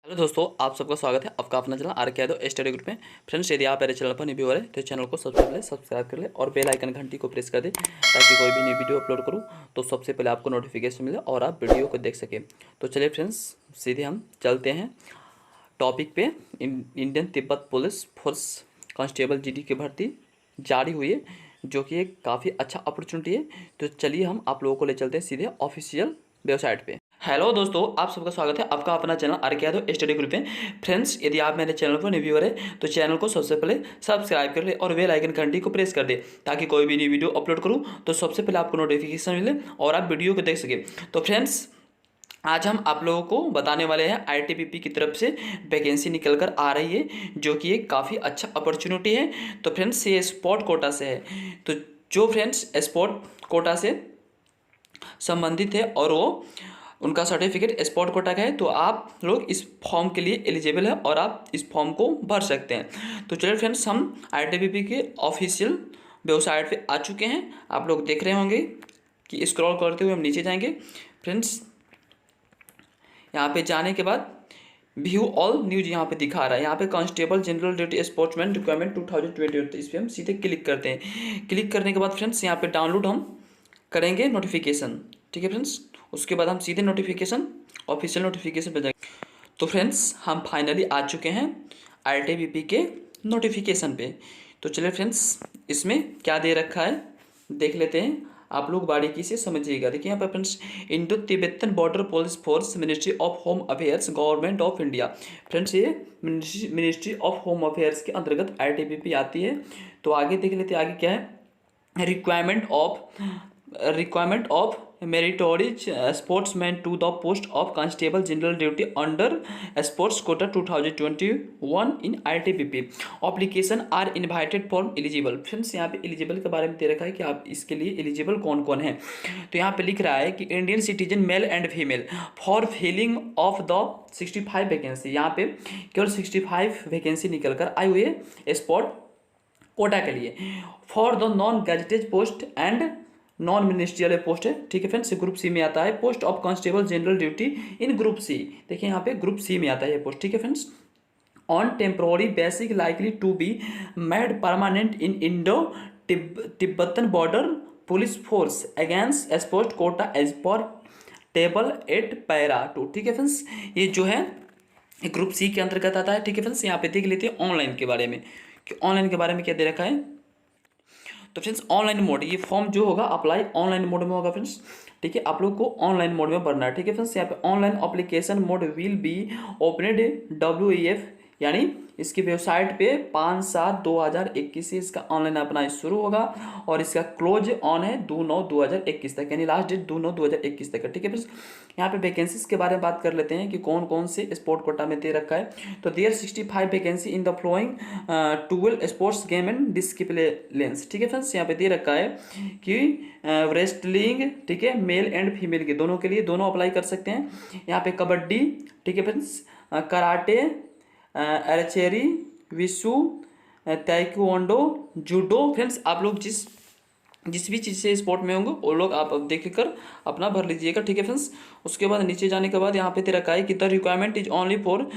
Hello दोस्तों, आप सबका स्वागत है आपका अपना चैनल आर के यादव स्टडी ग्रुप में। फ्रेंड्स, यदि आप मेरे चैनल पर न्यू है तो चैनल को सबसे पहले सब्सक्राइब कर ले और बेल आइकन घंटी को प्रेस कर दे ताकि कोई भी न्यू वीडियो अपलोड करूं तो सबसे पहले आपको नोटिफिकेशन मिले और आप वीडियो को देख सकें। तो चलिए फ्रेंड्स, सीधे हम चलते हैं टॉपिक पे। Indian Tibet police force constable GD की भर्ती जारी हुई है, जो कि एक काफ़ी अच्छा अपॉर्चुनिटी है। तो चलिए हम आप लोगों को ले चलते हैं सीधे ऑफिशियल वेबसाइट पे। हेलो दोस्तों, आप सबका स्वागत है आपका अपना चैनल आर के यादव स्टडी ग्रुप में। फ्रेंड्स, यदि आप मेरे चैनल पर न्यू है तो चैनल को सबसे पहले सब्सक्राइब कर ले और बेल आइकन घंटी को प्रेस कर दे ताकि कोई भी न्यू वीडियो अपलोड करूं तो सबसे पहले आपको नोटिफिकेशन मिले और आप वीडियो को देख सके। तो फ्रेंड्स, आज हम आप लोगों को बताने वाले हैं आईटीबीपी की तरफ से वैकेंसी निकल कर आ रही है, जो कि एक काफ़ी अच्छा अपॉर्चुनिटी है। तो फ्रेंड्स, ये स्पोर्ट कोटा से है। तो जो फ्रेंड्स स्पोर्ट कोटा से संबंधित है और वो उनका सर्टिफिकेट स्पोर्ट कोटा का है, तो आप लोग इस फॉर्म के लिए एलिजिबल है और आप इस फॉर्म को भर सकते हैं। तो चलिए फ्रेंड्स, हम आईटीबीपी के ऑफिशियल वेबसाइट पे आ चुके हैं। आप लोग देख रहे होंगे कि स्क्रॉल करते हुए हम नीचे जाएंगे। फ्रेंड्स, यहाँ पे जाने के बाद व्यू ऑल न्यूज यहाँ पे दिखा रहा है। यहाँ पे constable general duty sportsman requirement 2020, इस पर हम सीधे क्लिक करते हैं। क्लिक करने के बाद फ्रेंड्स, यहाँ पे डाउनलोड हम करेंगे नोटिफिकेशन। ठीक है फ्रेंड्स, उसके बाद हम सीधे नोटिफिकेशन ऑफिशियल नोटिफिकेशन पे जाएंगे। तो फ्रेंड्स, हम फाइनली आ चुके हैं आईटीबीपी के नोटिफिकेशन पे। तो चलिए फ्रेंड्स, इसमें क्या दे रखा है देख लेते हैं, आप लोग बारीकी से समझिएगा। देखिए यहाँ पर friends, Indo Tibetan border police force, ministry of home affairs, government of India. Friends, ये मिनिस्ट्री ऑफ होम अफेयर्स के अंतर्गत आईटीबीपी आती है। तो आगे देख लेते हैं आगे क्या है। Requirement of meritorious sportsman to the post of constable general duty under sports quota 2021 in ITBP. Application are invited for eligible. Friends, यहाँ पे एलिजिबल के बारे में दे रखा है कि आप इसके लिए एलिजिबल कौन कौन है। तो यहाँ पे लिख रहा है कि Indian citizen male and female for filling of the 65 vacancy. यहाँ पे केवल 65 वैकेंसी निकल कर आई हुई है स्पोर्ट कोटा के लिए। For the non gazetted post and non ministerial post है। ठीक है फ्रेंड्स, ग्रुप सी में आता है। Post of constable general duty in group C. देखिए यहाँ पे ग्रुप सी में आता है ये पोस्ट। ठीक है friends, on temporary basic likely to be made permanent in Indo Tibetan border police force against sport quota as per table 8 para 2। ठीक है फ्रेंड्स, ये जो है ग्रुप सी के अंतर्गत आता है। ठीक है फ्रेंड्स, यहाँ पे देख लेते हैं ऑनलाइन के बारे में कि ऑनलाइन के बारे में क्या दे रखा है। तो फ्रेंड्स, ऑनलाइन मोड, ये फॉर्म जो होगा अप्लाई ऑनलाइन मोड में होगा फ्रेंड्स। ठीक है, आप लोग को ऑनलाइन मोड में भरना है। ठीक है फ्रेंड्स, यहाँ पे online application mode will be opened WEF, यानी इसकी वेबसाइट पे 5/7/2021 से इसका ऑनलाइन अपना शुरू होगा और इसका क्लोज ऑन है 2/9/2021 तक, यानी लास्ट डेट 2/9/2021 तक है। ठीक है फ्रेंड्स, यहाँ पे वैकेंसीज के बारे में बात कर लेते हैं कि कौन कौन से स्पोर्ट कोटा में दे रखा है। तो there 65 vacancy in the following 12 sports game and disciplines. ठीक है फ्रेंड्स, यहाँ पे दे रखा है कि रेस्टलिंग, ठीक है, मेल एंड फीमेल के दोनों के लिए दोनों अप्लाई कर सकते हैं। यहाँ पे कबड्डी, ठीक है friends, karate, archery, Vishu, taekwondo, judo. Friends, आप लोग जिस भी चीज़ से स्पोर्ट में होंगे वो लोग आप देख कर अपना भर लीजिएगा। ठीक है फ्रेंड्स, उसके बाद नीचे जाने के बाद यहाँ पे दे रखा है कि the requirement is only for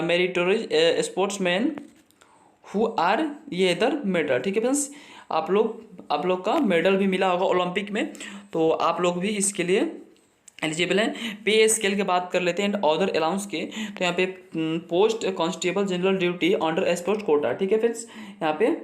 meritorious sportsman who are ये इधर मेडल। ठीक है फ्रेंड्स, आप लोग का मेडल भी मिला होगा ओलंपिक में, तो आप लोग भी इसके लिए एलिजिबल हैं। पे स्केल की बात कर लेते हैं एंड अदर अलाउंस के। तो यहाँ पे post constable general duty under sports Kota. ठीक है फ्रेंड्स, यहाँ पे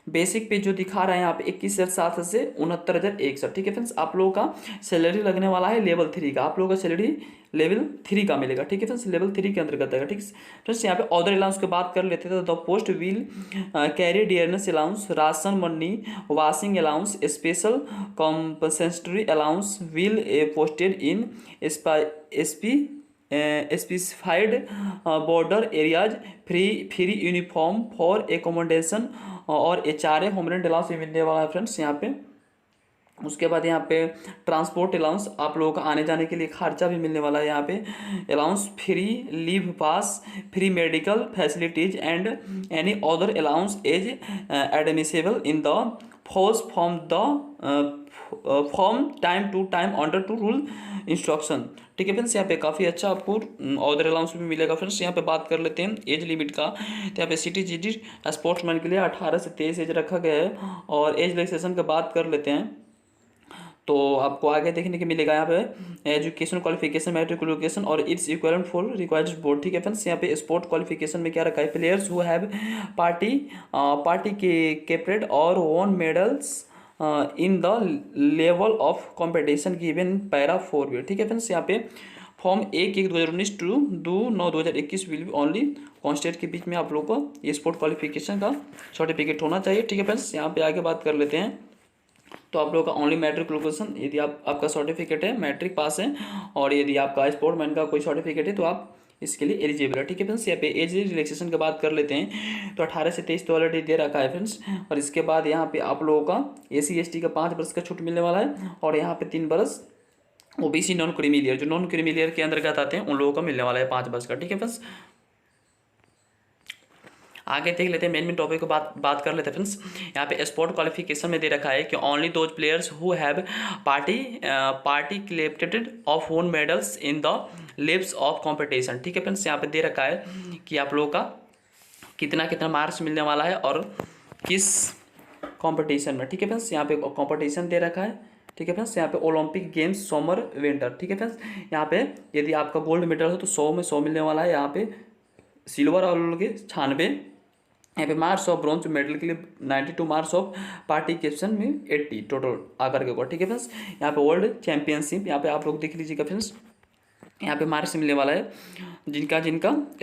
बेसिक पे जो दिखा रहा है यहाँ पे 21,700 से 69,061। ठीक है फ्रेंड्स, आप लोगों का सैलरी लगने वाला है लेवल 3 का। आप लोगों का सैलरी लेवल 3 का मिलेगा। ठीक है फ्रेंड्स, लेवल 3 के अंतर्गत आएगा। ठीक है फ्रेंड्स, यहाँ पे अदर अलाउंस की बात कर लेते थे। The post will carry dearness allowance, ration money, washing allowance, special compensatory allowance will posted in specified border areas, free uniform for accommodation और HRA होमलैंड अलाउंस भी मिलने वाला है फ्रेंड्स यहाँ पे। उसके बाद यहाँ पे ट्रांसपोर्ट अलाउंस, आप लोगों का आने जाने के लिए खर्चा भी मिलने वाला है यहाँ पे। Allowance, free leave pass, free medical facilities and any other allowance as admissible in the force from time to time under to rule instruction. ठीक है फ्रेंड्स, यहाँ पे काफ़ी अच्छा आपको ऑर्डर अलाउंस भी मिलेगा फ्रेंड्स। यहाँ पे बात कर लेते हैं एज लिमिट का। तो यहाँ पे CTGT स्पोर्ट्समैन के लिए 18 से 23 एज रखा गया है। और एज रिलैक्सेशन की बात कर लेते हैं तो आपको आगे देखने को मिलेगा यहाँ पे एजुकेशन क्वालिफिकेशन, मैट्रिकुलेशन और it's equivalent for required board. ठीक है फ्रेंड्स, यहाँ पे स्पोर्ट क्वालिफिकेशन में क्या रखा है, प्लेयर्स हु हैव पार्टी के कैप्टेड और won medals in the level of competition given para 4 ठीक है फ्रेंड्स, यहाँ पे from 1/1/2019 to 2/9/2021 will be only कॉन्स्टेट के बीच में आप लोगों को ये स्पोर्ट क्वालिफिकेशन का सर्टिफिकेट होना चाहिए। ठीक है फ्रेंड्स, यहाँ पे आगे बात कर लेते हैं तो आप लोगों का ओनली मैट्रिकुलेशन, यदि आपका सर्टिफिकेट है, मैट्रिक पास है, और यदि आपका स्पोर्टमैन का कोई सर्टिफिकेट है तो आप इसके लिए एलिजिबल है। ठीक है फ्रेंड्स, यहाँ पे एज रिलैक्सेशन की बात कर लेते हैं तो 18 से 23 तो ऑलरेडी दे रखा है फ्रेंड्स। और इसके बाद यहाँ पे आप लोगों का SC/ST का 5 वर्ष का छूट मिलने वाला है, और यहाँ पे 3 वर्ष OBC नॉन क्रीमी, जो नॉन क्रीमी के अंतर्गत आते हैं उन लोगों का मिलने वाला है 5 वर्ष का। ठीक है फ्रेंड्स, आगे देख लेते हैं मेन टॉपिक को बात कर लेते हैं फ्रेंड्स। यहाँ पे स्पोर्ट क्वालिफिकेशन में दे रखा है कि only those players who have participated of won medals in the levels of competition. ठीक है फ्रेंड्स, यहाँ पे दे रखा है कि आप लोगों का कितना कितना मार्क्स मिलने वाला है और किस कंपटीशन में। ठीक है फ्रेंड्स, यहाँ पे कंपटीशन दे रखा है। ठीक है फ्रेंड्स, यहाँ पे ओलंपिक गेम्स समर विंटर। ठीक है फ्रेंड्स, यहाँ पे यदि आपका गोल्ड मेडल हो तो 100 में 100 मिलने वाला है, यहाँ पे सिल्वर और 96, यहाँ पे मार्क्स ऑफ ब्रॉन्ज मेडल के लिए 92, मार्क्स ऑफ पार्टिसिपेशन में 80 टोटल आकर के। ठीक है फ्रेंड्स, यहाँ पे वर्ल्ड चैंपियनशिप, यहाँ पे आप लोग देख लीजिएगा फ्रेंड्स, यहाँ पे मार्क्स मिलने वाला है जिनका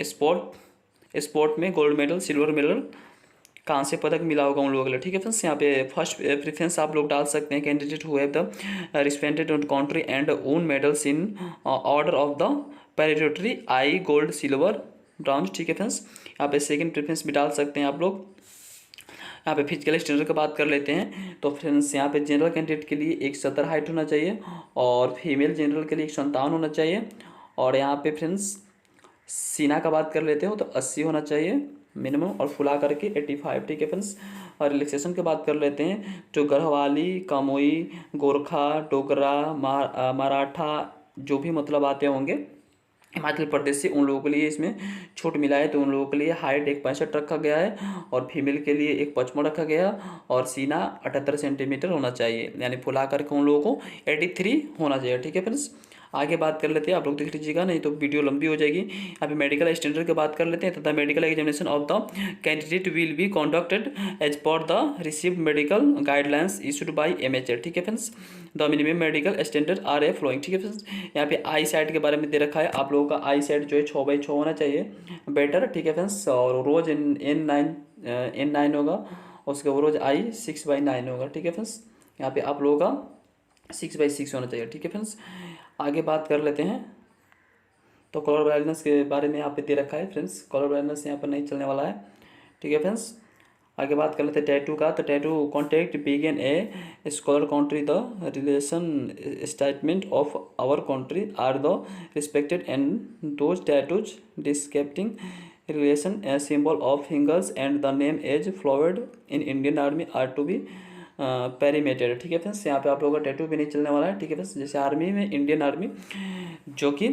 स्पोर्ट में गोल्ड मेडल, सिल्वर मेडल, कांस्य पदक मिला होगा उन लोगों के लिए। ठीक है फ्रेंड्स, यहाँ पे फर्स्ट प्रेफरेंस आप लोग डाल सकते हैं candidate who have the respected country and won medals in order of the priority I gold silver bronze. ठीक है फ्रेंड्स, यहाँ पे सेकंड प्रेफरेंस भी डाल सकते हैं आप लोग। यहाँ पे फिजिकल स्टैंडर्ड की बात कर लेते हैं तो फ्रेंड्स, यहाँ पे जनरल कैंडिडेट के लिए 170 हाइट होना चाहिए, और फीमेल जनरल के लिए 157 होना चाहिए, और यहाँ पे फ्रेंड्स सीना का बात कर लेते हो तो 80 होना चाहिए मिनिमम, और फुला करके 85। ठीक है फ्रेंड्स, और रिलैक्सेशन की बात कर लेते हैं जो गढ़वाली, कामोई, गोरखा, डोगरा, मराठा जो भी मतलब आते होंगे हिमाचल प्रदेश से, उन लोगों के लिए इसमें छूट मिला है। तो उन लोगों के लिए हाइट 165 रखा गया है, और फीमेल के लिए 155 रखा गया, और सीना 78 सेंटीमीटर होना चाहिए, यानी फुला करके उन लोगों को 83 होना चाहिए। ठीक है फ्रेंड्स, आगे बात कर लेते हैं, आप लोग देख लीजिएगा नहीं तो वीडियो लंबी हो जाएगी। यहाँ पे मेडिकल स्टैंडर्ड की बात कर लेते हैं तथा medical examination of the candidate will be conducted as per the received medical guidelines issued by MHR। ठीक है friends, the minimum medical standard are a following. ठीक है फ्रेंड्स, यहाँ पे आई साइट के बारे में दे रखा है, आप लोगों का आई साइट जो है 6/6 होना चाहिए बेटर। ठीक है फ्रेंड्स, और रोज N9 होगा, उसके रोज आई 6/9 होगा। ठीक है फ्रेंड्स, यहाँ पे आप लोगों का 6/6 होना चाहिए। ठीक है फ्रेंड्स, आगे बात कर लेते हैं तो कलर ब्लाइंडनेस के बारे में यहाँ पे दे रखा है फ्रेंड्स, कलर ब्लाइंडनेस यहाँ पर नहीं चलने वाला है। ठीक है फ्रेंड्स, आगे बात कर लेते हैं टैटू का। तो tattoo contact begin a scholar country the relation statement of our country are the respected and those tattoos depicting relation symbol of fingers and the name as flowered in Indian army are to be permitted. ठीक है friends, यहाँ पे आप लोगों का tattoo भी नहीं चलने वाला है। ठीक है फ्रेंड्स, जैसे आर्मी में इंडियन आर्मी जो कि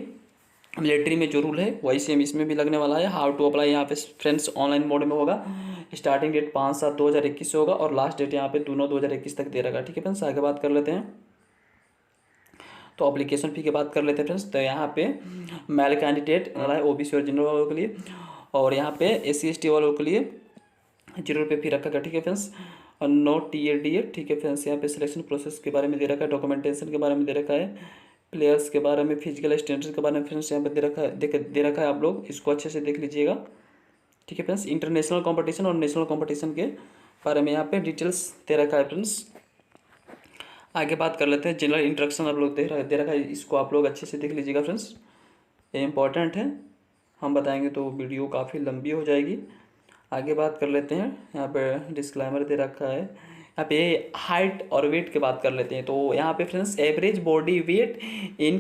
मिलिट्री में जो रूल है वही सेम इसमें भी लगने वाला है। हाउ टू अप्लाई यहाँ पे फ्रेंड्स ऑनलाइन मोड में होगा, स्टार्टिंग डेट 5/7/2021 से होगा, और लास्ट डेट यहाँ पे 2/9/2021 तक दे रखा। ठीक है फ्रेंड्स, आगे बात कर लेते हैं तो एप्लीकेशन फ़ी की बात कर लेते हैं फ्रेंड्स। तो यहाँ पे मेल कैंडिडेट OBC और जनरल वालों के लिए, और यहाँ पे SC/ST वालों के लिए 0 रुपये फी रखा गया। ठीक है फ्रेंड्स, और नो TADA। ठीक है फ्रेंड्स, यहाँ पे सिलेक्शन प्रोसेस के बारे में दे रखा है, डॉक्यूमेंटेशन के बारे में दे रखा है, प्लेयर्स के बारे में, फिजिकल स्टैंडर्ड्स के बारे में फ्रेंड्स यहाँ पे दे रखा है, आप लोग इसको अच्छे से देख लीजिएगा। ठीक है फ्रेंड्स, इंटरनेशनल कंपटीशन और नेशनल कंपटीशन के बारे में यहाँ पे डिटेल्स दे रखा है फ्रेंड्स। आगे बात कर लेते हैं जनरल इंस्ट्रक्शन आप लोग दे रखा है, इसको आप लोग अच्छे से देख लीजिएगा फ्रेंड्स, ये इंपॉर्टेंट है, हम बताएंगे तो वीडियो काफ़ी लंबी हो जाएगी। आगे बात कर लेते हैं, यहाँ पे डिस्क्लेमर दे रखा है, यहाँ पे हाइट और वेट की बात कर लेते हैं। तो यहाँ पे friends average body weight in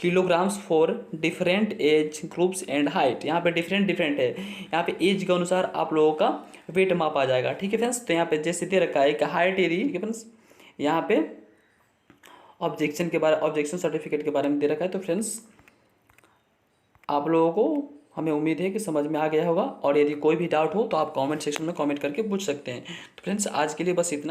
kilograms for different age groups and height. यहाँ पे डिफरेंट है, यहाँ पे एज के अनुसार आप लोगों का वेट मापा जाएगा। ठीक है फ्रेंड्स, तो यहाँ पे जैसे दे रखा है कि हाइट यदि, ठीक है फ्रेंड्स, यहाँ पे ऑब्जेक्शन सर्टिफिकेट के बारे में दे रखा है। तो फ्रेंड्स आप लोगों को हमें उम्मीद है कि समझ में आ गया होगा, और यदि कोई भी डाउट हो तो आप कमेंट सेक्शन में कमेंट करके पूछ सकते हैं। तो फ्रेंड्स आज के लिए बस इतना।